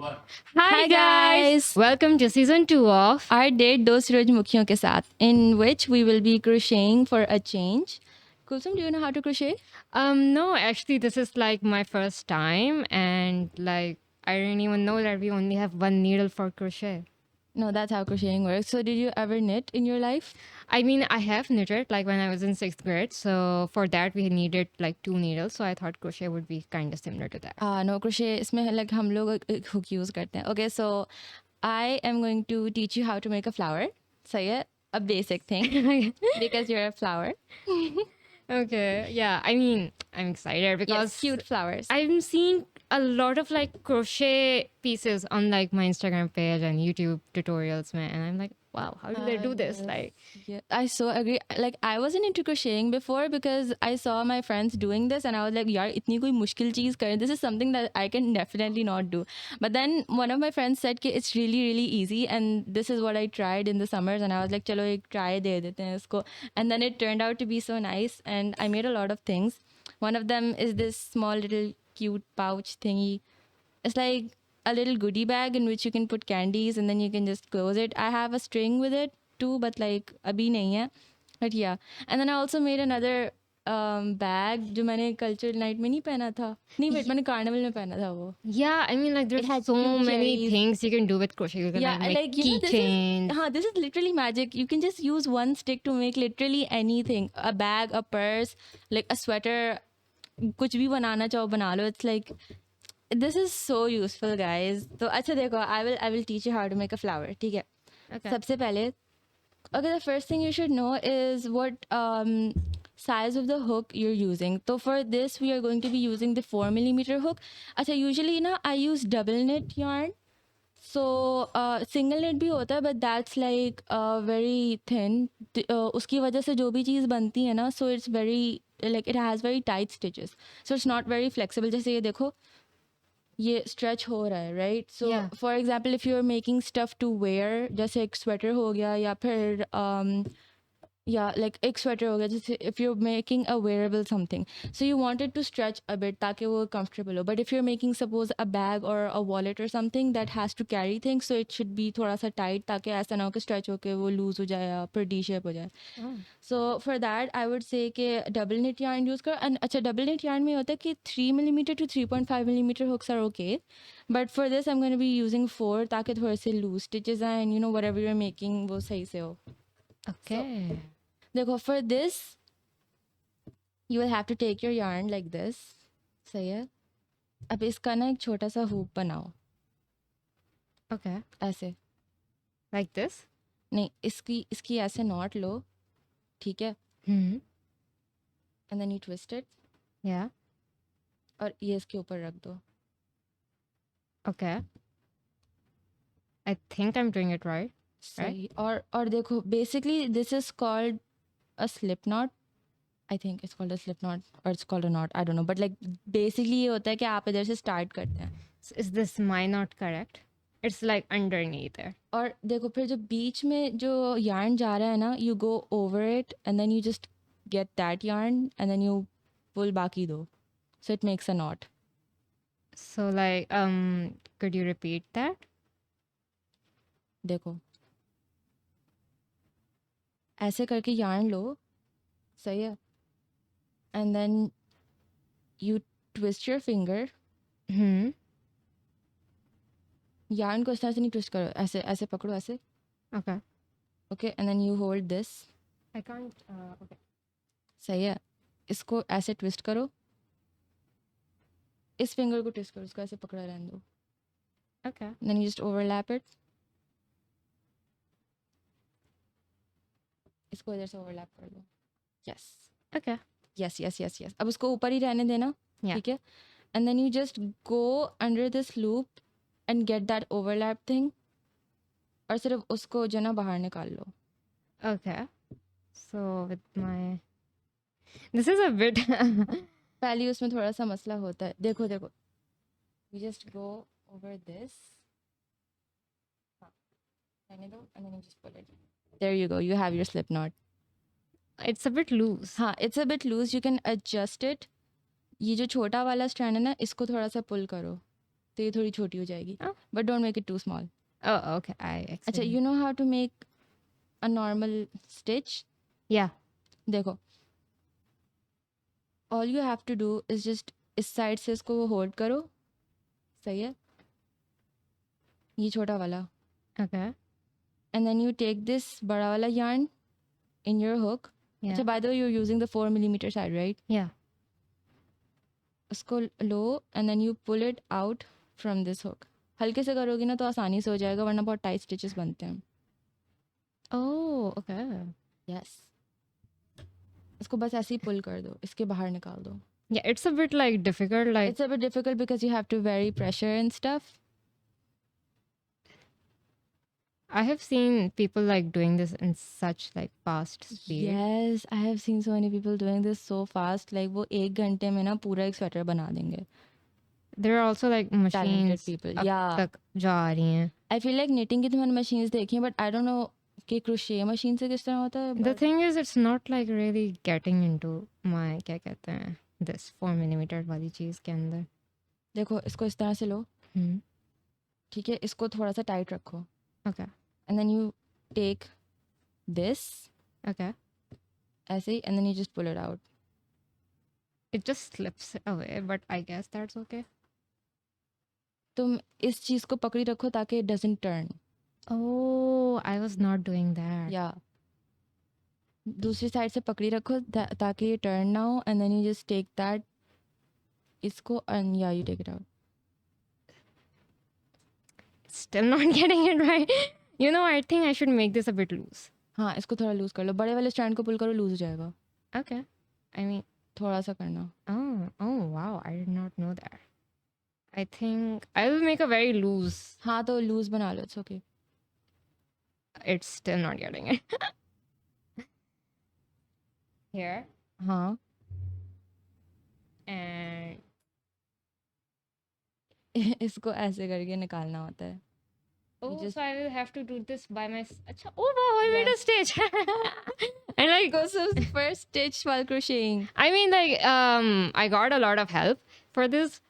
Hi guys! Welcome to season 2 of Our date दो सूरजमुखियों के साथ, in which we will be crocheting for a change. Kulsum, do you know how to crochet? no, actually this is like my first time, and like I didn't even know that we only have one needle for crochet. No, that's how crocheting works. So did you ever knit in your life? I mean, I have knitted like when I was in 6th grade, so for that we needed like 2 needles, so I thought crochet would be kind of similar to that. No, crochet इसमें like हम लोग एक hook use करते हैं. Okay, so I am going to teach you how to make a flower. सही है? A basic thing because you're a flower. Okay, yeah, I mean, I'm excited because Yes, cute flowers. I'm seeing a lot of like crochet pieces on like my Instagram page and YouTube tutorials, man, and I'm like, wow, how do they do this? Yes. Like, Yeah, I so agree. Like I wasn't into crocheting before because I saw my friends doing this and I was like, yaar, itni koi mushkil cheez kar. This is something that I can definitely not do. But then one of my friends said कि it's really really easy, and this is what I tried in the summers, and I was like, चलो एक try दे देते हैं इसको. And then it turned out to be so nice, and I made a lot of things. One of them is this small little cute pouch thingy. It's like a little goodie bag in which you can put candies and then you can just close it. I have a string with it too, but like abhi nahi hai. But yeah. And then I also made another bag जो मैंने cultural night में नहीं पहना था. नहीं, wait, मैंने carnival में पहना था वो. yeah, I mean, like, there's had so cute many cherries. things you can do with crochet. You can Yeah, like make like, you know, keychains. this is literally magic. You can just use one stick to make literally anything. A bag, a purse, like a sweater, कुछ भी बनाना चाहो बना लो. It's like, this is so useful, guys. तो अच्छा देखो, I will teach you how to make a flower. ठीक है. Okay. सबसे पहले, okay, the first thing you should know is what size of the hook you're using. So for this, we are going to be using the 4mm hook. अच्छा, usually ना I use double knit yarn. So single knit भी होता है, but that's like very thin. उसकी वजह से जो भी चीज़ बनती है ना, so it's very like it has very tight stitches. So it's not very flexible. जैसे ये देखो, ये स्ट्रेच हो रहा है, right? So for example if you are making stuff to wear, जैसे एक स्वेटर हो गया या फिर या लाइक एक स्वेटर हो गया, जैसे if you are making a wearable something, so you wanted to stretch a bit ताकि वो कंफर्टेबल हो. But if you are making suppose a bag और अ वॉलेट और something that has to carry things, so it should be थोड़ा सा tight ताकि ऐसा ना हो कि स्ट्रेच होकर वो लूज़ हो जाए या फिर डी शेप हो जाए. So for that, I would say कि double knit yarn use करो. And अच्छा, double knit yarn में होता है कि 3mm to 3.5mm hooks are okay. But for this, I'm going to be using 4 ताकि थोड़े से loose stitches आए and you know whatever you're making वो सही से हो. Okay. देखो, for this, you will have to take your yarn like this. सही है. अब इसका ना एक छोटा सा hoop बनाओ. Okay. ऐसे. Like this? नहीं, इसकी ऐसे knot लो. ठीक है. And then you twist it. Yeah. और ये इसके ऊपर रख दो. Okay. I think I'm doing it right. सही. और देखो, basically this is called a slip knot. I think it's called a slip knot or it's called a knot. I don't know. But like basically ये होता है कि आप इधर से start करते हैं. So is this my not correct? It's like underneath there. और देखो, फिर जो बीच में जो yarn जा रहा है ना, you go over it and then you just get that yarn and then you pull बाकी दो. So it makes a knot. So like could you repeat that? देखो, ऐसे करके yarn लो. सही है. And then you twist your finger. yarn को इस तरह से नहीं twist करो. ऐसे ऐसे पकड़ो ऐसे. Okay. Okay, and then you hold this. I can't. Okay. सही है. इसको ऐसे twist करो. इस finger को twist करो. इसको ऐसे पकड़ा रहने दो. Okay. And then you just overlap it. इसको इधर से overlap कर दो. Yes. Okay. Yes. अब उसको ऊपर ही रहने देना. Yeah. ठीक है. And then you just go under this loop and get that overlap thing. और सिर्फ उसको जो ना बाहर निकाल लो. Okay. So with my, this is a bit. पहले उसमें थोड़ा सा मसला होता है. देखो. You just go over this. रहने दो, and then you just pull it. There you go. You have your slip knot. It's a bit loose. हाँ, it's a bit loose. You can adjust it. ये जो छोटा वाला strand है ना, इसको थोड़ा सा pull करो. तो ये थोड़ी छोटी हो जाएगी, Oh. But don't make it too small. Oh, okay. I अच्छा, accidentally. You know how to make a normal stitch. Yeah. देखो, all you have to do is just इस साइड से इसको होल्ड करो, सही है, ये छोटा वाला, Okay. And then you take this बड़ा वाला yarn in your hook. Yeah. अच्छा, by the way, you're using the 4mm side, right? Yeah. उसको लो and then you pull it out from this hook. हल्के से करोगी ना तो आसानी से हो जाएगा, वरना बहुत टाइट स्टिचेस बनते हैं. Oh, okay. यस, इसको बस ऐसे ही पुल कर दो, इसके बाहर निकाल दो. Yeah, it's a bit like difficult. Like It's a bit difficult because you have to vary pressure and stuff. I have seen people like doing this in such like fast speed. Yes, I have seen so many people doing this so fast. Like वो 1 घंटे में ना पूरा एक sweater बना देंगे. There are also like Talented machines people. अब Yeah. तक जा रही हैं. I feel like knitting की तो मैंने machines देखी हैं, but I don't know कि crochet machine से किस तरह होता है. The but- thing is, it's not like really getting into my क्या कहते हैं this 4mm वाली चीज के अंदर. देखो, इसको इस तरह से लो, Hmm. ठीक है, इसको थोड़ा सा टाइट रखो, Okay. and then you take this Okay. ऐसे ही, and then you just pull it out. It just slips away, but I guess that's okay. तुम इस चीज़ को पकड़ी रखो ताकि it doesn't turn. Oh, I was not doing that. या दूसरी side से पकड़ी रखो ताकि ये टर्न ना हो, and then you just take that, इसको, एंड या you take it out. Still not getting it right. You know, I think I should make this a bit loose. हाँ, इसको थोड़ा लूज कर लो, बड़े वाले स्ट्रैंड को पुल करो, लूज हो जाएगा. Okay. I mean, थोड़ा सा करना. oh wow, I did not know that. I think I will make a very loose. हाँ, तो लूज बना लो, it's okay. It's still not getting it. Here हाँ, and इसको ऐसे करके निकालना होता है. oh, just- so I will have to do this by myself. Acha, oh wow, I made a stitch. And like, Go so first stitch while crocheting. I mean, like, I got a lot of help for this,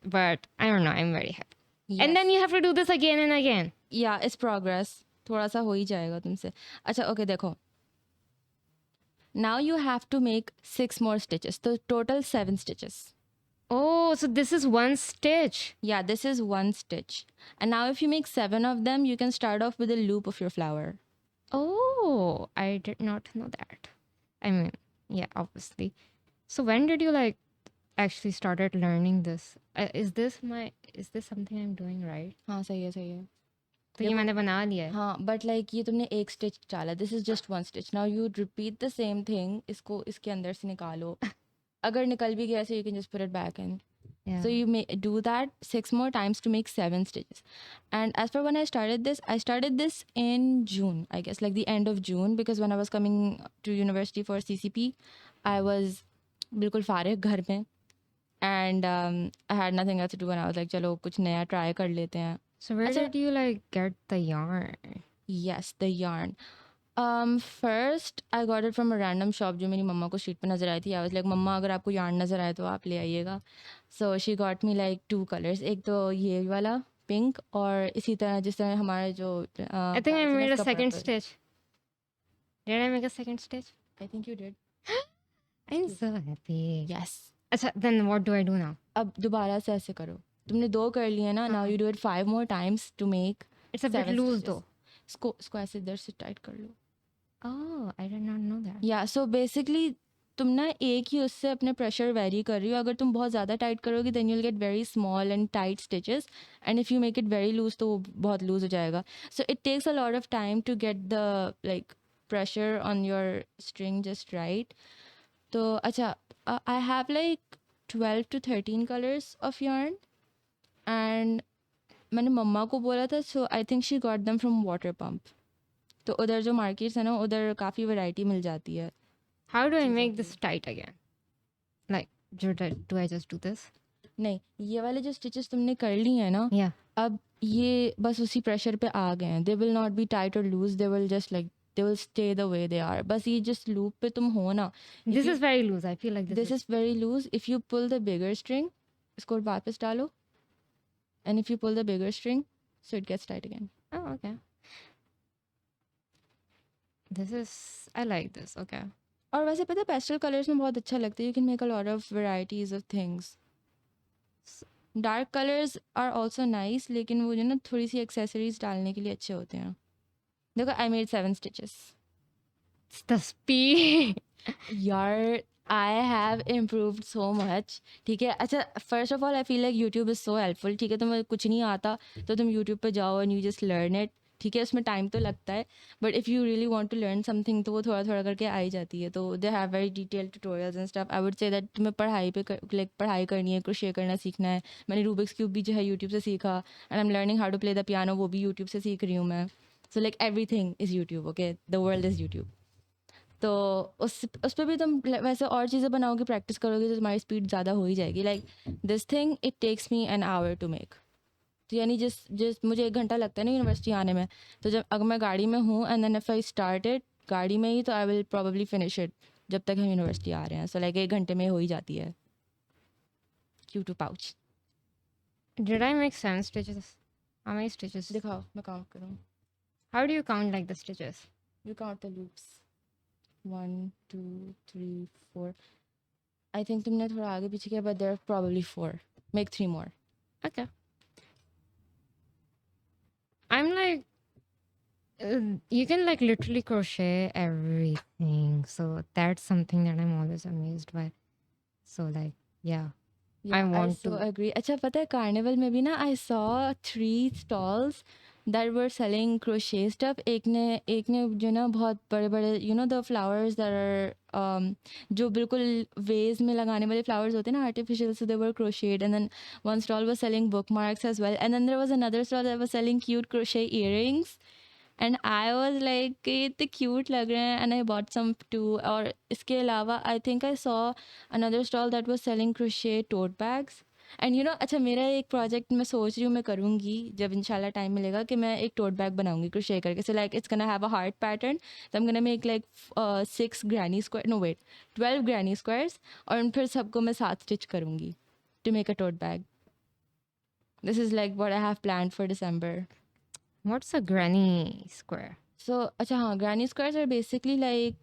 but I don't know. I'm very happy. And then you have to do this again and again. या it's progress, थोड़ा सा हो ही जाएगा तुमसे. अच्छा, okay, देखो, now you have to make 6 more stitches, तो total 7 stitches. Oh, so this is one stitch. Yeah, this is 1 stitch. And now if you make 7 of them, you can start off with a loop of your flower. Oh, I did not know that. I mean, yeah, obviously. So when did you like actually started learning this? Is this something I'm doing right? हाँ, सही है, सही है. तो ये मैंने बना लिया है. हाँ, बट लाइक ये तुमने एक स्टिच डाला, this is just 1 stitch. Now you repeat the same thing, इसको इसके अंदर से निकालो. अगर निकल भी गया, so you can just put it back in. Yeah. So you may do that 6 more times to make 7 stitches. And as per when I started this in June, I guess, like the end of June, because when I was coming to university for CCP, I was बिल्कुल फारिग घर में, and I had nothing else to do, and I was like, चलो कुछ नया try कर लेते हैं. So where Acha- did you like get the yarn? Yes, the yarn. First I got it from a random shop जो मेरी मम्मा को sheet पे नज़र आई थी. I was like, मम्मा अगर आपको yarn नज़र आए तो आप ले आइएगा. So she got me like 2 colors. एक तो ये वाला पिंक, और इसी तरह जिस तरह हमारे जो I think I made a Parsonage का second purple. stitch. Did I make a second stitch? I think you did. I'm so happy. Yes. Acha, then what do I do now? अब दोबारा से ऐसे करो. तुमने 2 कर लिए ना. Now you do it 5 more times to make It's a bit 7 loose stitches. though. इसको ऐसे इधर से टाइट कर लो. Oh, I did not know that. या सो बेसिकली तुम ना एक ही उससे अपने प्रेशर वेरी कर रही हो. अगर तुम बहुत ज़्यादा टाइट करोगी then you'll get very small and tight stitches, and if you make it very loose तो वो बहुत लूज हो जाएगा. So it takes a lot of time to get the like pressure on your string just right. तो अच्छा, I have like 12 to 13 colours of yarn, and मैंने मम्मा को बोला था, so I think she got them from water pump. तो उधर जो मार्केट्स है ना, उधर काफ़ी वैरायटी मिल जाती है. How do I make this tight again? Like, do I just do this? नहीं, ये वाले जो स्टिचेस तुमने कर ली हैं ना, Yeah. अब ये बस उसी प्रेशर पे आ गए हैं. They will not be tight और loose, they will just like they will stay the way they are. बस ये जस्ट लूप पे तुम हो ना. This is very loose. I feel like this is very loose. If you pull the bigger string, इसको वापस डालो, and if you pull the bigger string, so it gets tight again. Oh, okay. This is, I like this. Okay. और वैसे पता है pastel colours में बहुत अच्छा लगता है. You can make a lot of varieties of things. Dark colours are also nice, लेकिन वो जो ना थोड़ी सी एक्सेसरीज डालने के लिए अच्छे होते हैं. देखो I made 7 stitches. It's the speed. यार I have improved so much. ठीक है. अच्छा first of all I feel like YouTube is so helpful. ठीक है. तुम्हें कुछ नहीं आता तो तुम यूट्यूब पे जाओ and you just learn it. ठीक है. उसमें टाइम तो लगता है, but if you really want to learn something तो वो थोड़ा थोड़ा करके आ ही जाती है. तो they have very detail tutorials and stuff. I would say that तुम्हें पढ़ाई पे लाइक पढ़ाई करनी है, क्रोशे करना सीखना है. मैंने रूबिक्स क्यूब भी जो है यूट्यूब से सीखा, and I am learning how to play the piano, वो भी यूट्यूब से सीख रही हूँ मैं. So like everything is YouTube. Okay, the world is YouTube. तो उस पर भी तुम वैसे और चीज़ें बनाओगे, प्रैक्टिस करोगे तो तुम्हारी स्पीड ज़्यादा हो ही जाएगी. Like this thing it takes me an hour to make. तो यानी जिस जिस मुझे 1 घंटा लगता है ना यूनिवर्सिटी आने में, तो जब अगर मैं गाड़ी में हूँ and then if I start it गाड़ी में ही, तो I will probably finish it जब तक हम यूनिवर्सिटी आ रहे हैं. सो लाइक 1 घंटे में हो ही जाती है. Cute pouch. Did I make 7 stitches? How many stitches? दिखाओ मैं काउंट करूँ. How do you count like the stitches? You count the loops. 1 2 3 4. I think तुमने थोड़ा आगे पीछे किया, but there are probably 4. Make 3 more. Okay. I'm like, you can like literally crochet everything. So that's something that I'm always amazed by. So like, yeah. Yeah, I want so to. agree. अच्छा पता है carnival में भी ना I saw 3 stalls that were selling crochet stuff. एक ने जो ना बहुत बड़े बड़े you know the flowers that are जो बिल्कुल vase में लगाने वाले flowers होते हैं ना artificial, so they were crocheted. And then one stall was selling bookmarks as well. And then there was another stall that was selling cute crochet earrings. And I was like ये इतने cute लग रहे हैं, and I bought some too. और इसके अलावा I think I saw another stall that was selling crochet tote bags. And you know अच्छा मेरा एक प्रोजेक्ट मैं सोच रही हूँ मैं करूँगी जब इंशाल्लाह टाइम मिलेगा कि मैं एक टोट बैग बनाऊँगी क्रोशे करके. So like it's gonna have a heart pattern. तो I am gonna make like 6 granny square, no wait, 12 granny squares, और फिर सबको मैं 7 स्टिच करूँगी to make a tote bag. This is like what I have planned for December. What's a granny square? So, अच्छा हाँ, granny squares are basically like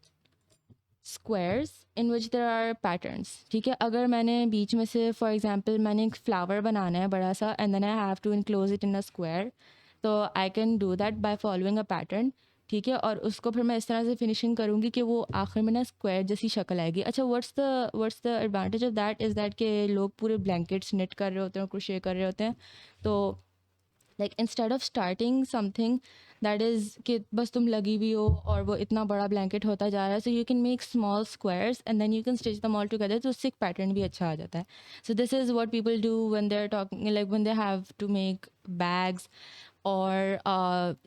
squares in which there are patterns. ठीक है. अगर मैंने बीच में से for example मैंने एक फ्लावर बनाना है बड़ा सा, and then I have to enclose it in a square, तो I can do that by following a pattern. ठीक है. और उसको फिर मैं इस तरह से फिनिशिंग करूँगी कि वो आखिर में ना स्क्वायर जैसी शक्ल आएगी. अच्छा what's the advantage of that is that कि लोग पूरे ब्लैंकेट्स निट कर रहे होते हैं, क्रोशे कर रहे होते हैं. तो like instead of starting something that is कि बस तुम लगी हुई हो और वो इतना बड़ा ब्लैंकेट होता जा रहा है, so you can make small squares and then you can stitch them all together. तो उससे एक पैटर्न भी अच्छा आ जाता है. So this is what people do when they are talking, like when they have to make bags और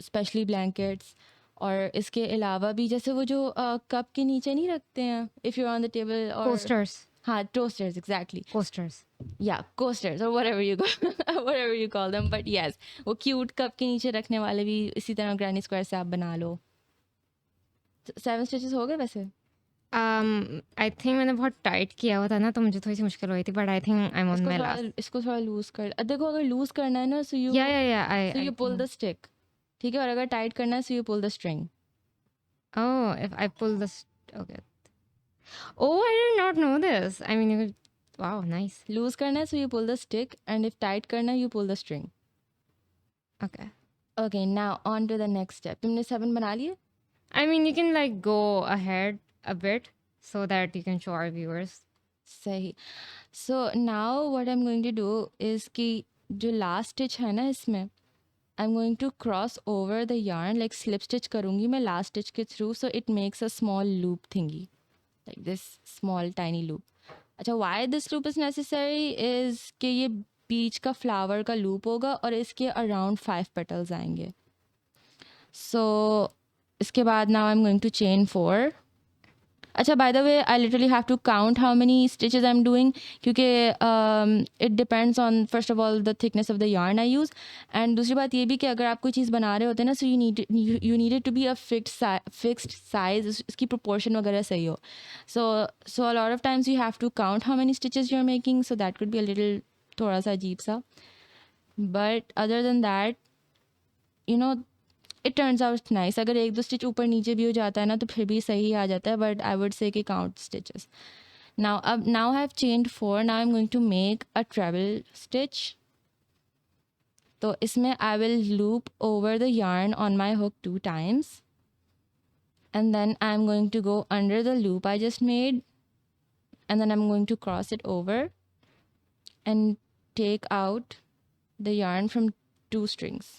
specially blankets. और इसके अलावा भी जैसे वो जो कप के नीचे नहीं रखते हैं if you on the table, और Coasters. हाँ toasters exactly. Coasters. Yeah, coasters or whatever you call whatever you call them. But yes, वो cute कप के नीचे रखने वाले भी इसी तरह ग्रैनी स्क्वायर से आप बना लो. 7 स्टिचेस हो गए वैसे. I think मैंने बहुत टाइट किया हुआ था ना, तो मुझे थोड़ी सी मुश्किल हुई थी, but I think I am on my last. इसको थोड़ा लूज कर. देखो अगर लूज करना है ना, सो यू या so you pull the stick. ठीक है. और अगर टाइट करना है, so you pull the string. Oh, if I pull this, okay. Oh, I did not know this. I mean, you could, wow, nice. Loose करना है, so you pull the stick, and if tight करना है, you pull the string. Okay. Okay, now on to the next step. तुमने 7 बना लिए. I mean, you can like go ahead a bit so that you can show our viewers. सही. So now what I am going to do is कि जो last stitch है ना इसमें, I'm going to cross over the yarn, like slip stitch करूँगी मैं last stitch के through, so it makes a small loop thingy, like this small tiny loop. अच्छा, why this loop is necessary is कि ये बीच का flower का loop होगा और इसके around 5 petals आएंगे. So इसके बाद now I'm going to chain 4. अच्छा, by the way, I literally have to count how many stitches I'm doing क्योंकि it depends on first of all the thickness of the yarn I use, and दूसरी बात ये भी कि अगर आप कोई चीज़ बना रहे होते हैं ना, so you need it to be a fixed size, इसकी proportion वगैरह सही हो. So a lot of times you have to count how many stitches you're making, so that could be a little थोड़ा सा अजीब सा. but other than that, you know, it turns out nice. अगर एक दो स्टिच ऊपर नीचे भी हो जाता है ना तो फिर भी सही आ जाता है, but I would say कि count stitches. Now I have chained 4. Now I'm going to make a treble stitch. तो इसमें I will loop over the yarn on my hook 2 times, and then I'm going to go under the loop I just made, and then I'm going to cross it over and take out the yarn from 2 strings.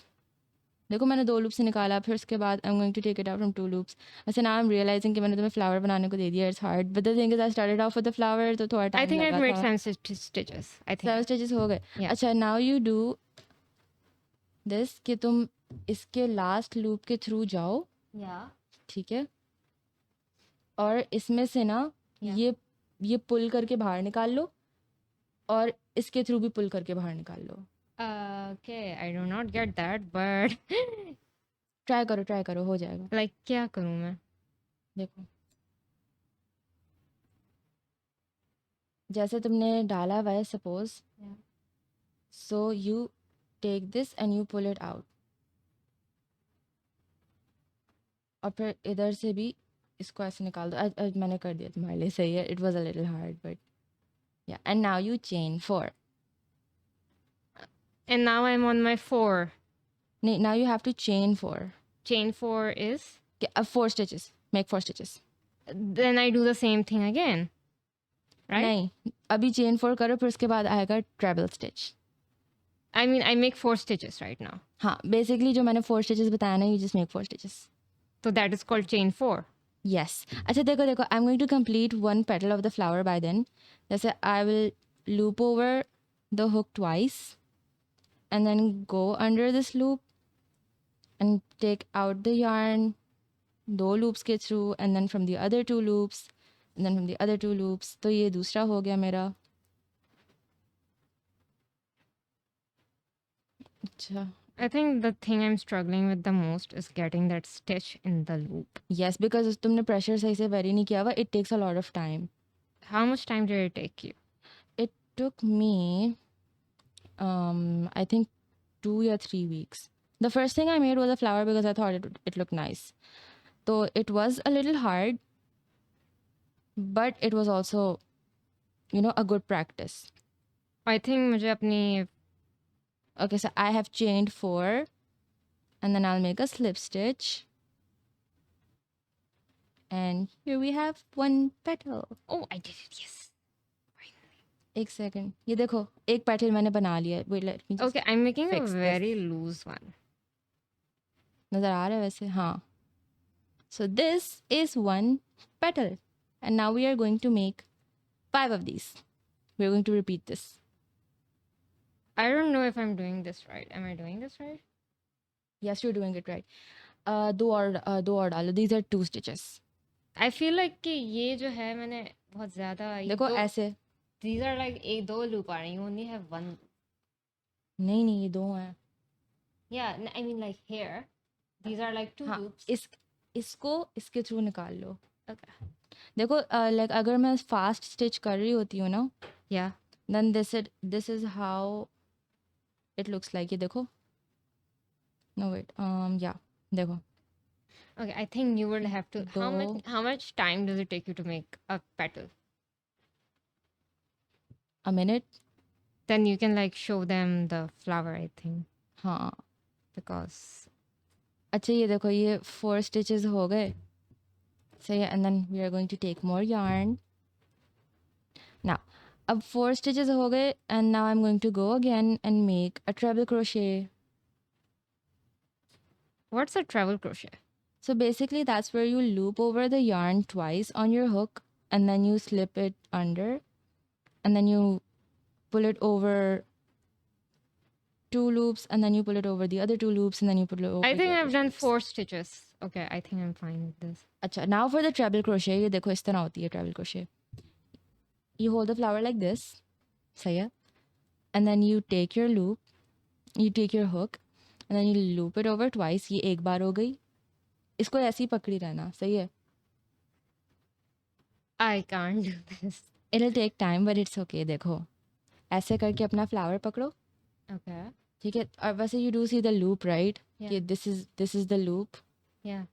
देखो मैंने 2 loop से निकाला, फिर उसके बाद I'm going to take it out from 2 loops. ऐसे now I'm realizing कि मैंने तुम्हें फ्लावर बनाने को दे दिया. It's hard, but the thing is I started off with the flower, तो थोड़ा I टाइम think I've लगा made था. 7 stitches. I think. 7 stitches हो गए. Yeah. अच्छा, now you do this कि तुम इसके लास्ट लूप के थ्रू जाओ. Yeah. ठीक है, और इसमें से ना ये पुल करके बाहर निकाल लो, और इसके थ्रू भी पुल करके बाहर निकाल लो. Okay, I do not get that, but try करो हो जाएगा. like क्या करूँ मैं? देखो जैसे तुमने डाला हुआ है suppose, so you take this and you pull it out, और फिर इधर से भी इसको ऐसे निकाल दो. आज मैंने कर दिया तुम्हारे लिए, सही है. It was a little hard but yeah. And now you chain 4. And now I'm on my 4. नहीं, now you have to chain 4. Chain 4 is? अब 4 stitches, make 4 stitches. Then I do the same thing again, right? नहीं, अभी chain 4 करो, फिर उसके बाद आएगा treble stitch. I mean, I make 4 stitches right now. हाँ, बेसिकली जो मैंने 4 स्टिचेस बताया ना, you just make 4 stitches. So that is called chain 4. Yes. अच्छा देखो I am going to complete 1 petal of the flower by then. जैसे I will loop over the hook twice and then go under this loop and take out the yarn 2 loops के through, and then from the other 2 loops, and then from the other 2 loops. तो ये दूसरा हो गया मेरा. अच्छा, I think the thing I'm struggling with the most is getting that stitch in the loop. yes, because तुमने pressure सही से vary नहीं किया हुआ. It takes a lot of time. How much time did it take you? It took me I think 2 or 3 weeks. The first thing I made was a flower because I thought it looked nice. So it was a little hard, but it was also, you know, a good practice. I think मुझे अपनी Okay, so I have chained 4, and then I'll make a slip stitch. And here we have 1 petal. oh I did it, yes. एक second. ये देखो, एक petal मैंने बना लिया है. Wait, let me just Okay, I'm making a fix this. very loose one. नज़र आ रहा है वैसे? हाँ. So this is 1 petal. And now we are going to make 5 of these. We're going to repeat this. I don't know if I'm doing this right. Am I doing this right? Yes, you're doing it right. दो और डालो. These are 2 stitches. I feel like कि ये जो है मैंने बहुत ज़्यादा ये देखो दो- ऐसे. These are like एक 2 loop आ रही हैं. You only have 1. नहीं, ये 2 हैं. Yeah, I mean like here. These are like 2 हाँ, loops. इसको इसके थ्रू निकाल लो. Okay. देखो लाइक अगर मैं फास्ट स्टिच कर रही होती हूँ ना, Yeah. then this is how it looks like. ये देखो. No wait. Yeah. देखो. Okay, I think you will have to. दो. How much time does it take you to make a petal? A minute. Then you can like show them the flower, I think, हाँ. because अच्छा ये देखो, ये 4 stitches हो गए. So yeah, and then we are going to take more yarn. Now, अब 4 stitches हो गए, and now I'm going to go again and make a treble crochet. what's a treble crochet? So basically that's where you loop over the yarn twice on your hook, and then you slip it under, and then you pull it over 2 loops, and then you pull it over the other 2 loops, and then you pull it over I the think other I've done loops. 4 stitches. Okay, I think I'm fine with this. अच्छा, now for the treble crochet. ये देखो इस तरह होती है treble crochet. You hold the flower like this. सही है? And then you take your loop, you take your hook, and then you loop it over twice. ये एक बार हो गई. इसको ऐसे ही पकड़ी रहना. सही है? I can't do this. It'll take time, but it's okay. देखो ऐसे करके अपना flower पकड़ो. Okay. ठीक है, और वैसे you do see the loop, right? Yeah. कि this is the loop. Yeah.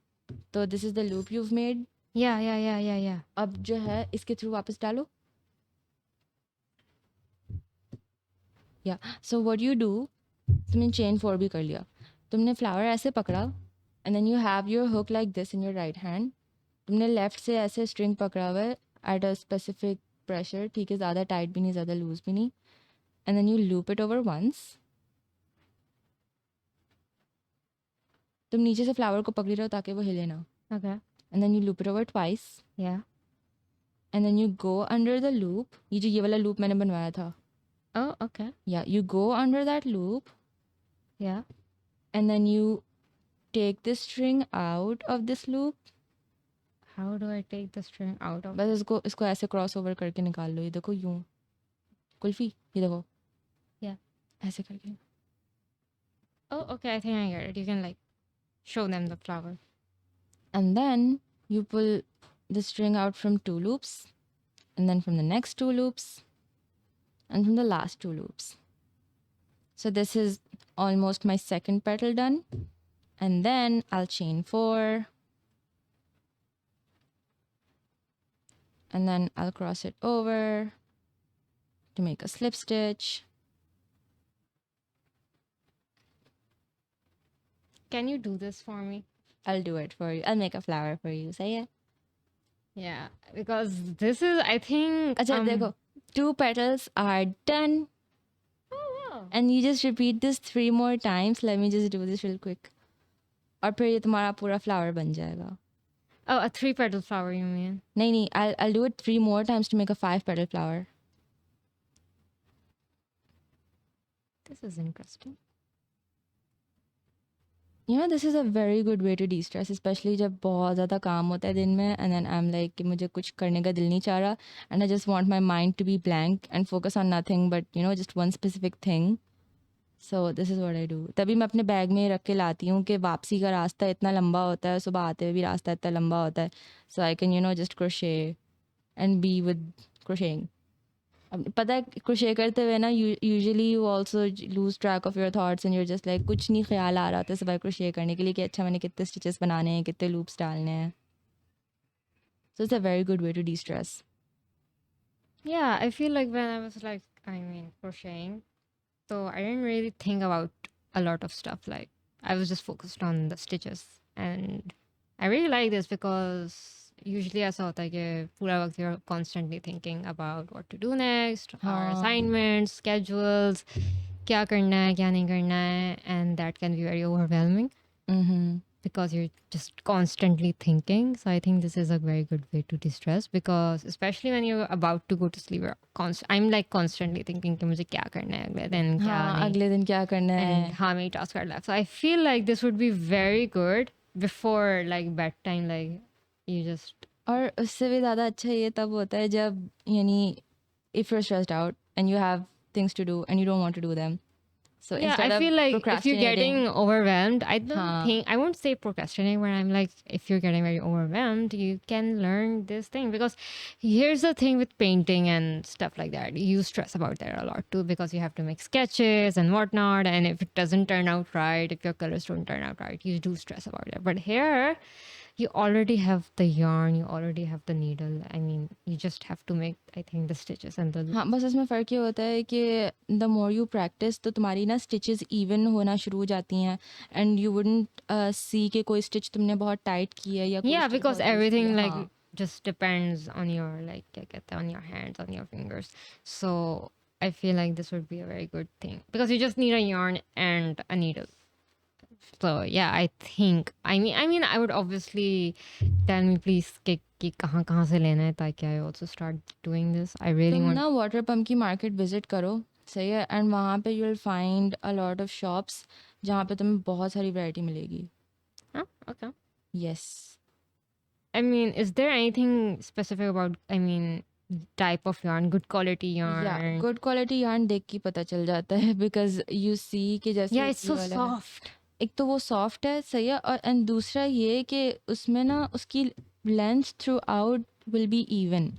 तो this is the loop you've made. Yeah. अब जो है इसके थ्रू वापस डालो. Yeah. So what you do, तुमने chain 4 भी कर लिया. तुमने flower ऐसे पकड़ा and then you have your hook like this in your right hand. तुमने left से ऐसे string पकड़ा हुआ है at a specific pressure, ठीक है, ज़्यादा tight भी नहीं, ज़्यादा loose भी नहीं. And then you loop it over once. तुम नीचे से flower को पकड़ी रहो ताकि वो हिले ना. Okay. And then you loop it over twice. Yeah. And then you go under the loop. ये वाला loop मैंने बनवाया था. Oh, okay. Yeah, you go under that loop. Yeah. And then you take this string out of this loop. How do I take the string out of? बस इसको ऐसे cross over करके निकाल लो. ये देखो यूं. कुल्फी ये देखो. Yeah. ऐसे करके. Oh, okay. I think I get it. You can like show them the flower. And then you pull the string out from 2 loops. And then from the next 2 loops. And from the last 2 loops. So this is almost my second petal done. And then I'll chain 4. And then I'll cross it over to make a slip stitch. Can you do this for me? I'll do it for you. I'll make a flower for you. Say it. Yeah, because this is, I think. Acha, dekho. 2 petals are done. Oh, wow. And you just repeat this 3 more times. Let me just do this real quick. और फिर ये तुम्हारा पूरा flower बन जाएगा. Oh, a 3-petal flower, you mean? नहीं, I'll do it 3 more times to make a 5-petal flower. This is interesting. You know, this is a very good way to de-stress, especially जब बहुत ज़्यादा काम होता है दिन में and then I'm like कि मुझे कुछ करने का दिल नहीं चाह रहा and I just want my mind to be blank and focus on nothing but, you know, just one specific thing. So this is what I do. तभी मैं अपने बैग में रख के लाती हूँ कि वापसी का रास्ता इतना लंबा होता है, सुबह आते हुए भी रास्ता इतना लंबा होता है. So I can, you know, just crochet and be with crocheting. अब पता है crochet करते हुए ना usually you also lose track of your thoughts and you're just like कुछ नहीं ख्याल आ रहा होता सिवाय crochet करने के लिए कि अच्छा मैंने कितने stitches बनाने हैं, कितने loops डालने हैं. So it's a very good way to de-stress. Yeah, I feel like when I was like, crocheting, so I didn't really think about a lot of stuff. Like, I was just focused on the stitches. And I really like this because usually ऐसा होता है कि पूरा वक्त you're constantly thinking about what to do next, our assignments, schedules, क्या करना है, क्या नहीं करना है, and that can be very overwhelming because you're just constantly thinking. So I think this is a very good way to distress because especially when you're about to go to sleep, I'm like constantly thinking कि मुझे क्या करना है अगले दिन, क्या नहीं, अगले दिन क्या करना है, and how many tasks are left. So I feel like this would be very good before like bedtime, like you just. और उससे भी ज़्यादा अच्छा ये तब होता है जब यानी if you're stressed out and you have things to do and you don't want to do them. So Yeah, instead I feel like if you're procrastinating, getting overwhelmed, I don't think, I won't say procrastinating, where I'm like, if you're getting very overwhelmed, you can learn this thing. Because here's the thing with painting and stuff like that. You stress about that a lot too because you have to make sketches and whatnot. And if it doesn't turn out right, if your colors don't turn out right, you do stress about it. But here, you already have the yarn, you already have the needle. I mean, you just have to make, I think, the stitches and the. हाँ, बस इसमें फ़र्क ये होता है कि the more you practice तो तुम्हारी ना stitches even होना शुरू हो जाती हैं and you wouldn't see कि कोई stitch तुमने बहुत tight की है या कोई Yeah, stitch because बहुत loose की everything है. like हाँ. just depends on your like क्या कहते हैं, on your hands, on your fingers. So I feel like this would be a very good thing because you just need a yarn and a needle. So yeah, I think I mean I would obviously tell me please कि कहाँ से लेना है ताकि I also start doing this. I really तुम want. ना water pump की market visit करो, सही है, एंड वहाँ पे you will find a lot of shops जहाँ पे तुम्हें बहुत सारी वैरायटी मिलेगी. Oh, okay. Yes. I mean, is there anything specific about, I mean, type of yarn, good quality yarn? या गुड क्वालिटी yarn देख के पता चल जाता है बिकॉज यू सी कि जैसे Yeah, it's ये so वाला है. soft. एक तो वो सॉफ्ट है, सही है, और एंड दूसरा ये कि उसमें ना उसकी length through out will be even.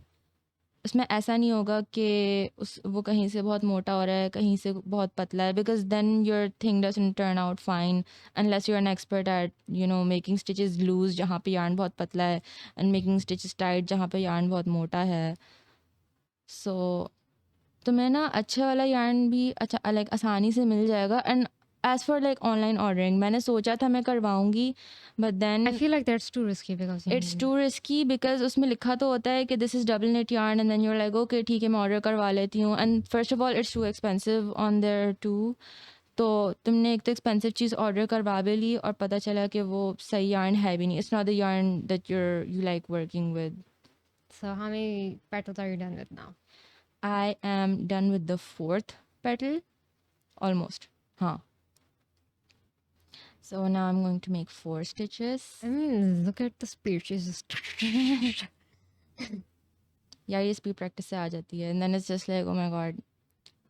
उसमें ऐसा नहीं होगा कि उस वो कहीं से बहुत मोटा हो रहा है, कहीं से बहुत पतला है, because then your thing doesn't turn out fine unless you are an expert at making stitches loose जहाँ पे यार्न बहुत पतला है, एंड मेकिंग स्टिचेस टाइट जहाँ पे यार्न बहुत मोटा है. सो तुम्हें ना अच्छे वाला यार्न भी अच्छा लाइक आसानी से मिल जाएगा. And as for like online ordering, मैंने सोचा था मैं करवाऊंगी, बट I देन feel like that's too risky because it's too risky, because उसमें लिखा तो होता है कि this is double net yarn, and then you're like okay ठीक है मैं ऑर्डर करवा लेती हूँ. And first of all it's too expensive on there too. तो तुमने एक तो एक्सपेंसिव चीज़ ऑर्डर करवा भी ली और पता चला कि वो सही यार्न है भी नहीं. It's not the yarn that you like working with. So how many petals are you done with now? I am done with the fourth petal almost. हाँ. So now I'm going to make 4 stitches. I mean, look at the speed. She's just. यार ये speed practice से आ जाती है. And then it's just like oh my god,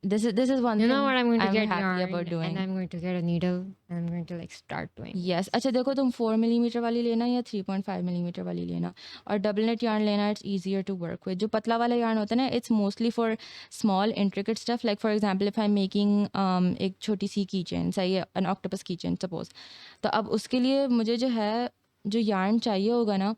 this is one You thing know what? I'm going to I'm get happy yarn about doing. and I'm going to get a needle and I'm going to like start doing. Yes. अच्छा देखो तुम 4 millimetre वाली लेना या 3.5 millimetre वाली लेना, और double net yarn लेना. It's easier to work with. जो पतला वाला यार्न होता है ना, it's mostly for small intricate stuff. Like for example if I am making एक छोटी सी की चेन, सही है, एन ऑक्टोपस की चेन सपोज, तो अब उसके लिए मुझे जो है जो यार्न चाहिए होगा ना,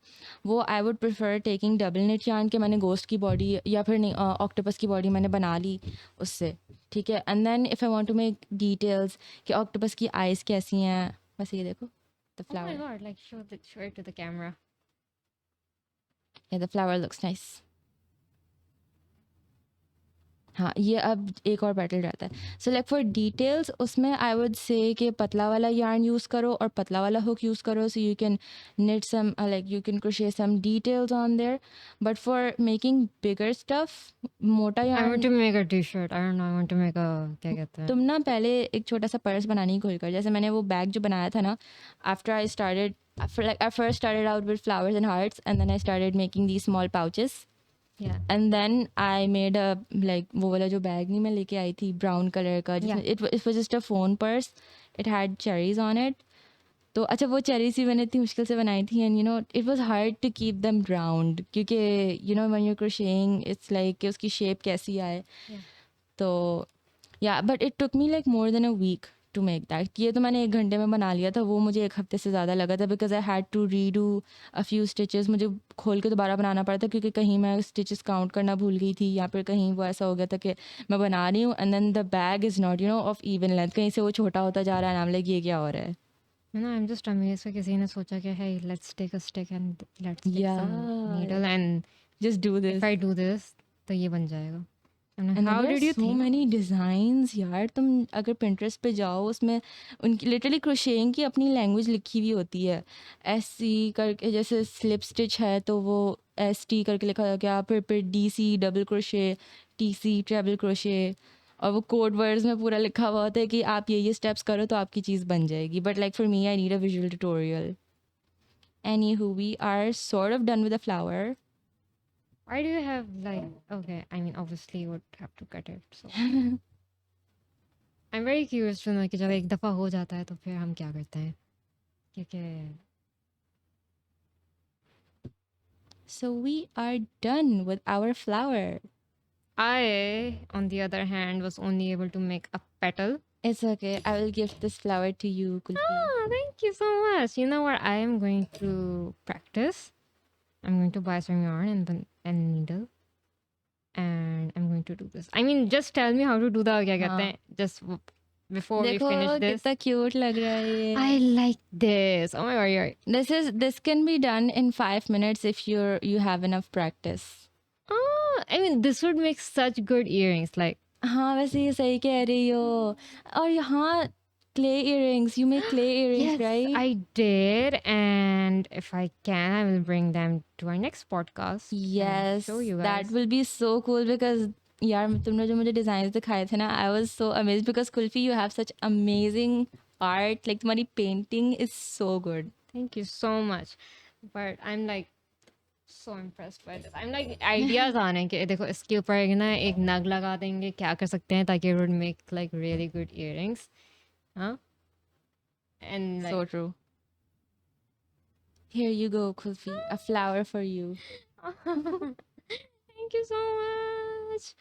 वो I would prefer taking double net yarn के. मैंने गोस्ट की बॉडी या फिर नहीं ऑक्टोपस की बॉडी मैंने बना ली उससे, ठीक है. And then if I want to make details कि ऑक्टोपस की आइज़ कैसी हैं, बस ये देखो the Oh my flower. god! Like show it to the camera. या द फ्लावर लुक्स नाइस. हाँ ये अब एक और पेटल रहता है. सो लाइक फॉर डिटेल्स उसमें आई वुड से कि पतला वाला यार्न यूज़ करो और पतला वाला हुक यूज़ करो, सो you can knit some like you can crochet some details on there. But for making bigger stuff, मोटा I want yarn, to make a t-shirt. I don't know. I want to make a क्या कहते हैं? तुम ना पहले एक छोटा सा पर्स बनानी खोल कर. जैसे मैंने वो बैग जो बनाया था ना, after I started like I first started out with flowers and hearts, and then I started making these small pouches. Yeah. And then I made a like वो वाला जो बैग नहीं मैं लेके आई थी ब्राउन कलर का, जिसमें it was just a phone purse. It had cherries on it. तो अच्छा वो चेरीज भी मैंने इतनी मुश्किल से बनाई थी, and it was hard to keep them round, क्योंकि when you crocheting it's like कि उसकी शेप कैसी आए. Yeah. तो या but it took me like more than a week to make that. ये तो मैंने 1 घंटे में बना लिया था, वो मुझे 1 हफ्ते से ज़्यादा लगा था, because I had to redo a few stitches. मुझे खोल के दोबारा बनाना पड़ा था क्योंकि कहीं मैं स्टिचेस काउंट करना भूल गई थी, या फिर कहीं वो ऐसा हो गया था कि मैं बना रही हूँ and then the bag is not of even length, कहीं से वो छोटा होता जा रहा है, नाम लाइक ये क्या हो रहा है. You know, I'm just amazed कि किसी ने सोचा कि hey, let's take a stick and let's take some Yeah, needle and just do if this. I do this, तो ये बन जाएगा. I'm like, and how there are did you so think? Many designs यार. तुम अगर Pinterest पे जाओ, उसमें उनकी लिटरली क्रोशेइंग की अपनी लैंग्वेज लिखी हुई होती है. एस सी करके, जैसे स्लिप स्टिच है तो वो एस टी करके लिखा हो गया, फिर D C double crochet, T C treble crochet, और वो कोड वर्ड्स में पूरा लिखा हुआ होता है कि आप ये स्टेप्स करो तो आपकी चीज़ बन जाएगी. But like for me I need a visual tutorial. Anyhoo we are sort of done with the flower. Why do you have like okay? I mean, obviously you would have to cut it. So I'm very curious to know कि जब एक दफ़ा हो जाता है तो फिर हम क्या करते हैं? क्योंकि So we are done with our flower. I, on the other hand, was only able to make a petal. It's okay. I will give this flower to you, Kulfi. Ah, thank you so much. You know what? I am going to practice. I'm going to buy some yarn and needle, and I'm going to do this. I mean, just tell me how to do the क्या कहते हैं? Just before we देखो finish this. कितना cute लग रहा है ये. I like this. Oh my god, you're. This can be done in 5 minutes if you have enough practice. Ah, I mean, this would make such good earrings. Like, हाँ वैसे ये सही कह रही हो. और यहाँ clay earrings. You make clay earrings, yes, right? I did, and if I can, I will bring them to our next podcast. and Yes, show you guys. that will be so cool because यार तुमने जो मुझे design दिखाए थे ना, I was so amazed because Kulfi, you have such amazing art. Like तुम्हारी painting is so good. Thank you so much. But I'm like so impressed by this. I'm like ideas आने के देखो इसके ऊपर ना एक नग लगा देंगे क्या कर सकते हैं ताकि it would make like really good earrings. Huh? And like So true. Here you go, Kulfi. A flower for you. thank Thank you so much.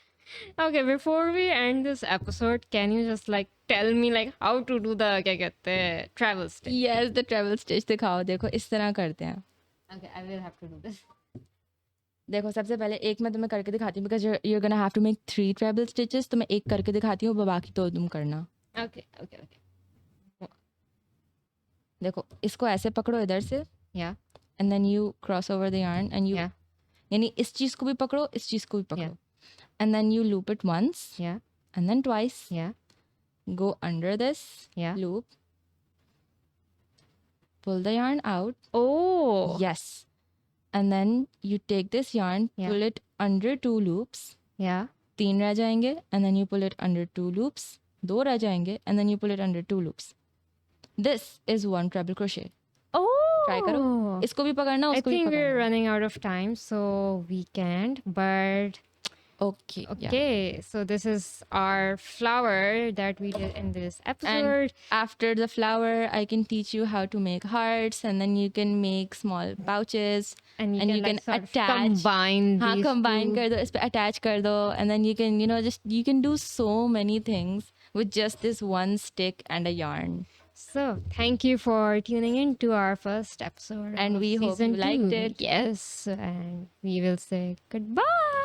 Okay, before we end this episode, can you just like tell me like how to do the क्या कहते हैं travel stitch? Yes, the travel stitch दिखाओ. देखो इस तरह करते हैं. Okay, I will have to do this. देखो सबसे पहले एक मैं तुम्हें करके दिखाती हूँ because you're gonna have to make 3 treble stitches. तो मैं एक करके दिखाती हूँ, बाकी तो तुम करना. Okay, okay, okay. देखो इसको ऐसे पकड़ो इधर से. Yeah, And then you cross over the yarn and you yeah, यानी इस चीज को भी पकड़ो, इस चीज को भी पकड़ो. Yeah. And then you loop it once yeah, and then twice. yeah, Go under this yeah. loop. Pull the yarn out. Oh, Yes. And then you take this yarn, Yeah. pull it under 2 loops. yeah. 3 रह जाएंगे. And then you pull it under 2 loops. 2 रह जाएंगे. And then you pull it under 2 loops. This is 1 treble crochet. Oh, Try करो. इसको भी पकड़ना, I उसको भी think we're पकड़ना. running out of time, so we can't. But Okay. Yeah. okay, so this is our flower that we did in this episode. After the flower, I can teach you how to make hearts, and then you can make small pouches, And you and can, you like, can sort of attach. combine हाँ, these combine two. कर दो, इस पे attach कर दो, and then you can, you can do so many things with just this one stick and a yarn. So thank you for tuning in to our first episode. And of we hope season you liked 2. it. Yes, and we will say goodbye.